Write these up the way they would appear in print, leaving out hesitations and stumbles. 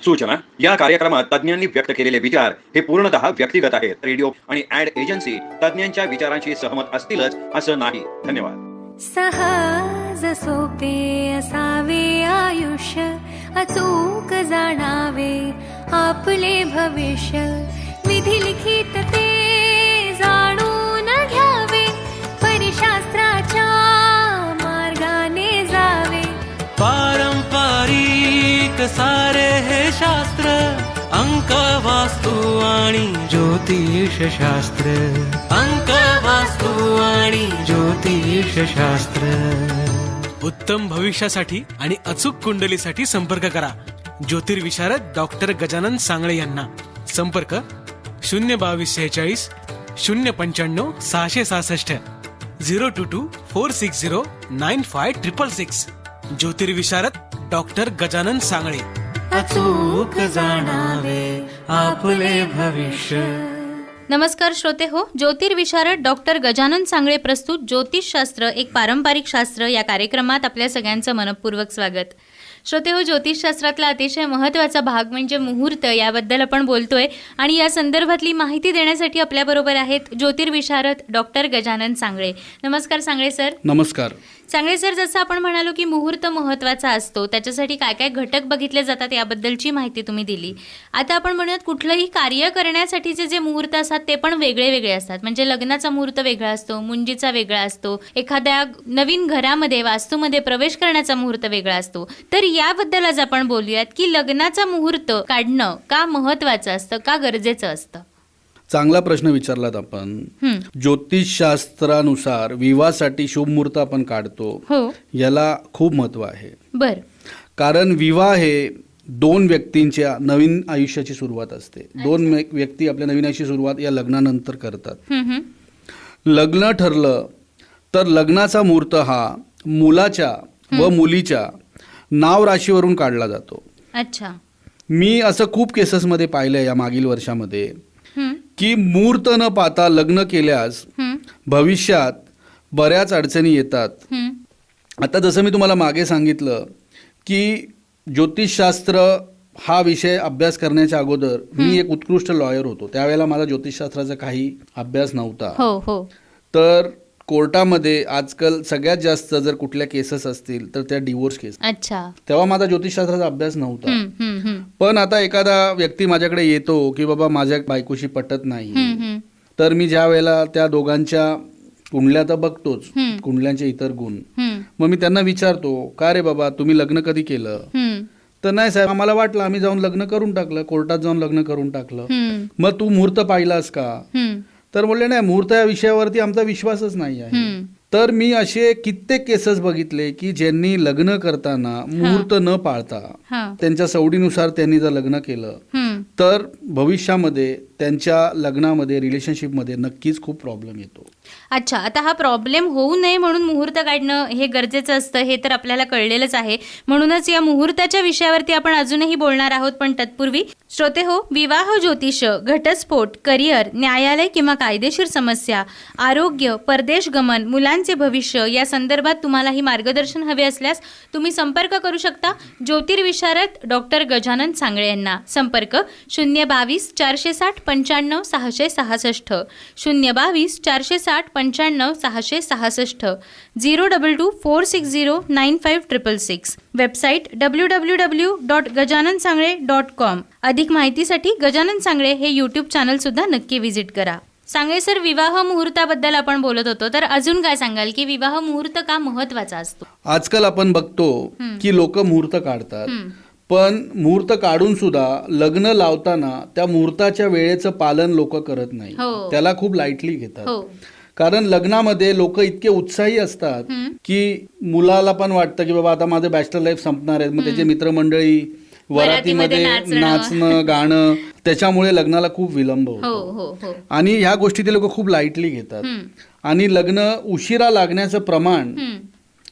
सूचना या कार्यक्रमात तज्ञांनी व्यक्त केलेले विचार हे पूर्णतः व्यक्तिगत आहेत. रेडिओ आणि ऍड एजन्सी तज्ञांच्या विचारांशी सहमत असतीलच असं नाही. धन्यवाद. सहज सोपे असावे आयुष्य, अचूक जाणावे आपले भविष्य. विधी लिखित ते जाणून घ्यावे, परिशास्त्राच्या मार्गाने जावे. पारंपरिक सारे हे शास्त्र, अंक वास्तू आणि ज्योतिष शास्त्र. अंक वास्तू आणि ज्योतिष शास्त्र. उत्तम भविष्यासाठी आणि अचूक कुंडलीसाठी संपर्क करा ज्योतिर्विशारद डॉक्टर गजानन सांगळे यांना. संपर्क 02246 095 666 022 460 9566. ज्योतिर्विशारद डॉक्टर गजानन सांगळे. अचूक जाणावे आपले भविष्य. नमस्कार श्रोते हो, ज्योतिर्विशारद डॉक्टर गजानन सांगळे प्रस्तुत ज्योतिषशास्त्र एक पारंपरिक शास्त्र या कार्यक्रमात आपल्या सगळ्यांचं मनपूर्वक स्वागत. श्रोते हो, ज्योतिषशास्त्रातला अतिशय महत्त्वाचा भाग म्हणजे मुहूर्त, याबद्दल आपण बोलतोय आणि या संदर्भातली माहिती देण्यासाठी आपल्याबरोबर आहेत ज्योतिर्विशारद डॉक्टर गजानन सांगळे. नमस्कार सांगळे सर. नमस्कार. सांगळे सर, जसं आपण म्हणालो की मुहूर्त महत्त्वाचा असतो, त्याच्यासाठी काय काय घटक बघितले जातात याबद्दलची माहिती तुम्ही दिली. आता आपण म्हणूयात कुठलंही कार्य करण्यासाठीचे जे मुहूर्त असतात ते पण वेगळे वेगळे असतात. म्हणजे लग्नाचा मुहूर्त वेगळा असतो, मुंजीचा वेगळा असतो, एखाद्या नवीन घरामध्ये वास्तूमध्ये प्रवेश करण्याचा मुहूर्त वेगळा असतो. तर याबद्दल आज आपण बोलूयात की लग्नाचा मुहूर्त काढणं का महत्त्वाचं असतं, का गरजेचं असतं. चांगला प्रश्न विचारलात आपण. ज्योतिषशास्त्रानुसार विवाहासाठी शुभ मुहूर्त आपण काढतो, हो, याला खूप महत्व आहे. बर. कारण विवाह हे दोन व्यक्तींच्या नवीन आयुष्याची सुरुवात असते. दोन व्यक्ती आपल्या नवीन आयुष्याची सुरुवात या लग्नानंतर करतात. लग्न ठरलं तर लग्नाचा मुहूर्त हा मुलाच्या व मुलीच्या नाव राशीवरून काढला जातो. अच्छा. मी असं खूप केसेसमध्ये पाहिलंय या मागील वर्षामध्ये की मुहूर्त न पाहता लग्न केल्यास भविष्यात बऱ्याच अडचणी येतात. आता जसं मी तुम्हाला मागे सांगितलं की ज्योतिषशास्त्र हा विषय अभ्यास करण्याच्या अगोदर मी एक उत्कृष्ट लॉयर होतो. त्यावेळेला माझा ज्योतिषशास्त्राचा काही अभ्यास नव्हता. हो हो. तर कोर्टामध्ये आजकाल सगळ्यात जास्त जर कुठल्या केसेस असतील तर त्या डिवोर्स केस. अच्छा. तेव्हा माझा ज्योतिषशास्त्राचा अभ्यास नव्हता. पण आता एखादा व्यक्ती माझ्याकडे येतो की बाबा माझ्या बायकोशी पटत नाही, तर मी ज्या वेळेला त्या दोघांच्या कुंडल्या तर बघतोच, कुंडल्यांचे इतर गुण. मग मी त्यांना विचारतो, का रे बाबा तुम्ही लग्न कधी केलं? तर नाही साहेब, आम्हाला वाटलं, आम्ही जाऊन लग्न करून टाकलं, कोर्टात जाऊन लग्न करून टाकलं. मग तू मुहूर्त पाहिलास का? तर बोलले नाही, मुहूर्त या विषयावरती आमचा विश्वासच नाही आहे. तर मी असे कित्येक केसेस बघितले की ज्यांनी लग्न करताना मुहूर्त न पाळता त्यांच्या सवडीनुसार त्यांनी जर लग्न केलं तर भविष्यामध्ये त्यांच्या लग्नामध्ये रिलेशनशिपमध्ये नक्कीच खूप प्रॉब्लेम येतो. अच्छा. आता हा प्रॉब्लेम होऊ नये म्हणून मुहूर्त काढणं हे गरजेचं असतं हे तर आपल्याला कळलेलंच आहे. म्हणूनच या मुहूर्ताच्या विषयावरती आपण अजूनही बोलणार आहोत. पण तत्पूर्वी श्रोते हो, विवाह ज्योतिष, घटस्फोट, करिअर, न्यायालय किंवा कायदेशीर समस्या, आरोग्य, परदेश गमन, मुलांचे भविष्य या संदर्भात तुम्हालाही मार्गदर्शन हवे असल्यास तुम्ही संपर्क करू शकता ज्योतिर्विशारद डॉक्टर गजानन सांगळे यांना. संपर्क 022 460 95 666 022 460 95 666 022 460 9566. Website www.gajanansangle.com. अधिक माहितीसाठी गजानन सांगळे हे यूट्यूब चॅनल सुद्धा नक्की व्हिजिट करा. सांगळे सर, विवाह मुहूर्ताबद्दल आपण बोलत होतो, तर अजून काय सांगाल की विवाह मुहूर्त का महत्वाचा असतो? आजकाल आपण बघतो की लोक मुहूर्त काढतात, पण मुहूर्त काढून सुद्धा लग्न लावताना त्या मुहूर्ताच्या वेळेचं पालन लोक करत नाही. त्याला खूप लाईटली घेतात. कारण लग्नामध्ये लोक इतके उत्साही असतात की मुलाला पण वाटतं की बाबा आता माझं बॅचलर लाईफ संपणार आहे, मग त्याचे मित्रमंडळी वरातीमध्ये नाचणं गाणं, त्याच्यामुळे लग्नाला खूप विलंब होतो आणि ह्या गोष्टी ते लोक खूप लाईटली घेतात. आणि लग्न उशिरा लागण्याचं प्रमाण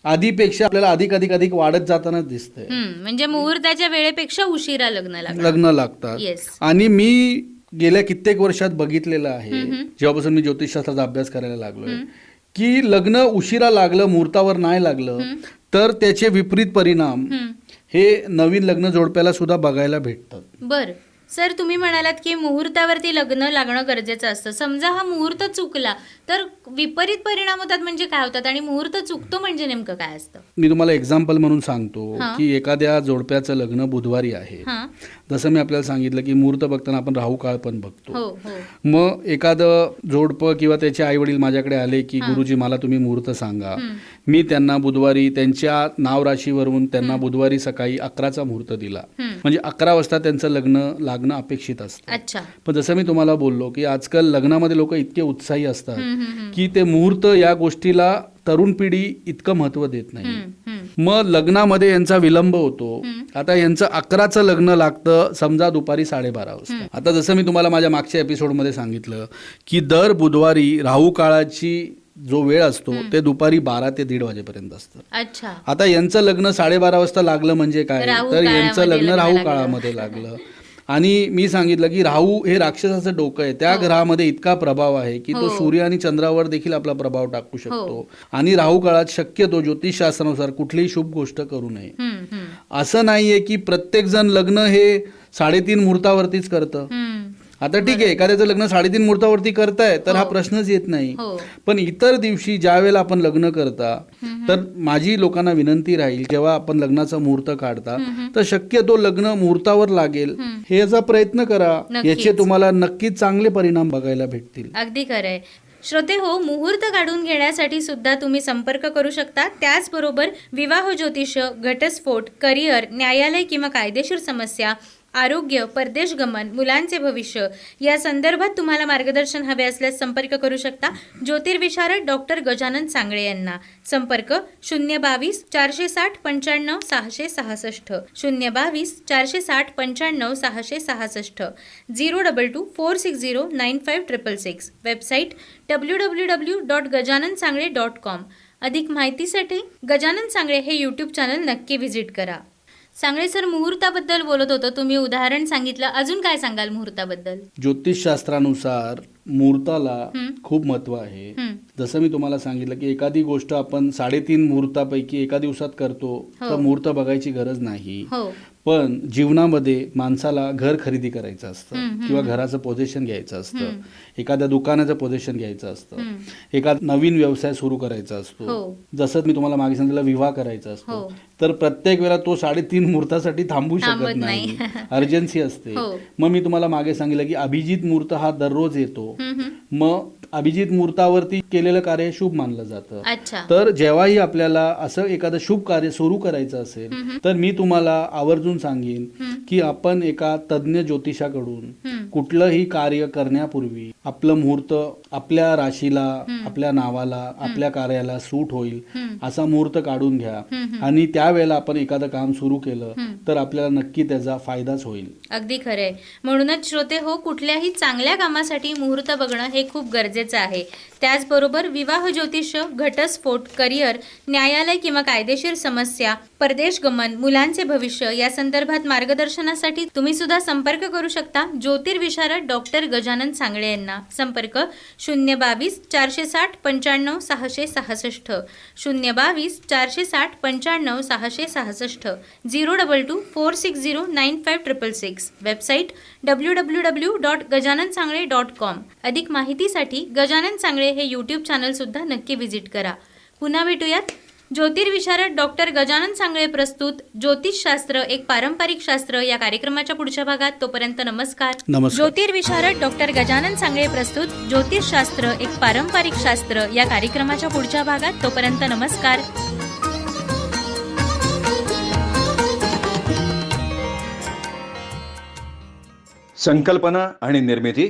आधीपेक्षा आपल्याला अधिक अधिक अधिक वाढत जाताना दिसतंय. म्हणजे मुहूर्ताच्या वेळेपेक्षा उशिरा लग्न लागतात. आणि मी गेल्या कित्येक वर्षात बघितलेलं आहे, जेव्हापासून मी ज्योतिषशास्त्राचा अभ्यास करायला लागलोय, की लग्न उशिरा लागलं, मुहूर्तावर नाही लागलं तर त्याचे विपरीत परिणाम हे नवीन लग्न जोडप्याला सुद्धा बघायला भेटतात. बर सर, तुम्ही म्हणालात की मुहूर्तावरती लग्न लागणं गरजेचं असतं. समजा हा मुहूर्त चुकला तर विपरीत परिणाम होतात, म्हणजे काय होतात, आणि मुहूर्त चुकतो म्हणजे नेमकं काय असतं? मी तुम्हाला एक्झाम्पल म्हणून सांगतो हा. की एखाद्या जोडप्याचं लग्न बुधवारी आहे. हां. जसं मी आपल्याला सांगितलं की मुहूर्त बघताना आपण राहू काळ पण बघतो. हो हो. मग एखादं जोडपं किंवा त्याचे आई वडील माझ्याकडे आले की गुरुजी मला तुम्ही मुहूर्त सांगा. मी त्यांना बुधवारी त्यांच्या नाव राशीवरून त्यांना बुधवारी सकाळी 11चा मुहूर्त दिला. म्हणजे 11 वाजता त्यांचं लग्न लागणं अपेक्षित असतं. अच्छा. पण जसं मी तुम्हाला बोललो की आजकाल लग्नामध्ये लोक इतके उत्साही असतात की ते मुहूर्त या गोष्टीला तरुण पिढी इतकं महत्व देत नाही. मग लग्नामध्ये यांचा विलंब होतो. आता यांचं 11चं लग्न लागतं समजा दुपारी 12:30 वाजता. आता जसं मी तुम्हाला माझ्या मागच्या एपिसोडमध्ये सांगितलं की दर बुधवारी राहू काळाची जो वेळ असतो ते दुपारी 12 ते 1:30 वाजेपर्यंत असतं. अच्छा. आता यांचं लग्न 12:30 वाजता लागलं म्हणजे काय, राहू तर यांचं काळामध्ये लग्न लग्न राहू लागलं. काळामध्ये लागलं. आणि मी सांगितलं की राहू हे राक्षसाचं डोकं आहे. त्या ग्रहामध्ये इतका प्रभाव आहे की तो सूर्य आणि चंद्रावर देखील आपला प्रभाव टाकू शकतो. आणि राहू काळात शक्यतो ज्योतिषशास्त्रानुसार कुठलीही शुभ गोष्ट करू नये. असं नाहीये की प्रत्येक जण लग्न हे 3:30 मुहूर्तावरतीच करतं. आता ठीक आहे, एखाद्याचं लग्न 3:30 मुहूर्तावरती करताय तर हा प्रश्नच येत नाही. पण इतर दिवशी ज्या वेळेला आपण लग्न करता तर माझी लोकांना विनंती राहील, जेव्हा आपण लग्नाचा मुहूर्त काढता तर शक्यतो लग्न मुहूर्तावर लागेल हे याचा प्रयत्न करा. याचे तुम्हाला नक्कीच चांगले परिणाम बघायला भेटतील. अगदी खरंय. श्रोते हो, मुहूर्त काढून घेण्यासाठी सुद्धा तुम्ही संपर्क करू शकता. त्याचबरोबर विवाह ज्योतिष, घटस्फोट, करिअर, न्यायालय किंवा कायदेशीर समस्या, आरोग्य, परदेश गमन, मुलांचे भविष्य या संदर्भात तुम्हाला मार्गदर्शन हवे असल्यास संपर्क करू शकता ज्योतिर्विशारद डॉक्टर गजानन सांगळे यांना. संपर्क 022 460 95 666, 022 460 95 666, 022 460 95 वेबसाईट www.gajanansangre.com. अधिक माहितीसाठी गजानन सांगळे हे यूट्यूब चॅनल नक्की व्हिजिट करा. सांगळे सर, मुहूर्ताबद्दल बोलत होतो, तुम्ही उदाहरण सांगितलं, अजून काय सांगाल मुहूर्ताबद्दल? ज्योतिषशास्त्रानुसार मुहूर्ताला खूप महत्व आहे. जसं मी तुम्हाला सांगितलं की एखादी गोष्ट आपण 3:30 मुहूर्तापैकी एका दिवसात करतो तर मुहूर्त बघायची गरज नाही. पण जीवनामध्ये माणसाला घर खरेदी करायचं असतं किंवा घराचं पोझिशन घ्यायचं असतं, एखाद्या दुकानाचं पोझिशन घ्यायचं असतं, एखादा नवीन व्यवसाय सुरू करायचा असतो. जसं मी तुम्हाला मागे सांगितलं विवाह करायचा असतो, तर प्रत्येक वेळा तो 3:30 मुहूर्तासाठी थांबू शकत नाही. अर्जन्सी असते. मग मी तुम्हाला मागे सांगितलं की अभिजित मुहूर्त हा दररोज येतो. मग अभिजित मुहूर्तावरती केलेलं कार्य शुभ मानलं जातं. तर जेव्हाही आपल्याला असं एखादं शुभ कार्य सुरू करायचं असेल तर मी तुम्हाला आवर्जून सांगेन की आपण एका तज्ञ ज्योतिषाकडून कुठलंही कार्य करण्यापूर्वी आपलं मुहूर्त आपल्या राशीला, आपल्या नावाला, आपल्या कार्याला सूट होईल असा मुहूर्त काढून घ्या. आणि त्यावेळेला आपण एखादं काम सुरू केलं तर आपल्याला नक्की त्याचा फायदाच होईल. अगदी खरंय. म्हणूनच श्रोते हो, कुठल्याही चांगल्या कामासाठी मुहूर्त बघणं हे खूप गरजेचं आहे. त्याचबरोबर विवाह ज्योतिष, घटस्फोट, करिअर, न्यायालय किंवा कायदेशीर समस्या, परदेश गमन, मुलांचे भविष्य या संदर्भात मार्गदर्शनासाठी तुम्ही सुद्धा संपर्क करू शकता ज्योतिर्विशारद डॉक्टर गजानन सांगळे यांना. संपर्क 022 460 95 666, 022 460 95 666, 022 460 95 वेबसाईट www.gajanansangre.com. अधिक माहितीसाठी गजानन सांगळे हे यूट्यूब चॅनल सुद्धा नक्की व्हिजिट करा. पुन्हा भेटूयात. ज्योतिर्विशारद डॉक्टर गजानन सांगळे प्रस्तुत ज्योतिषशास्त्र एक पारंपरिक शास्त्र या कार्यक्रमाच्या पुढच्या भागात. तोपर्यंत नमस्कार. ज्योतिर्विशारद डॉक्टर गजानन सांगळे प्रस्तुत ज्योतिषशास्त्र एक पारंपरिक शास्त्र या कार्यक्रमाच्या पुढच्या भागात. तोपर्यंत नमस्कार. संकल्पना आणि निर्मिती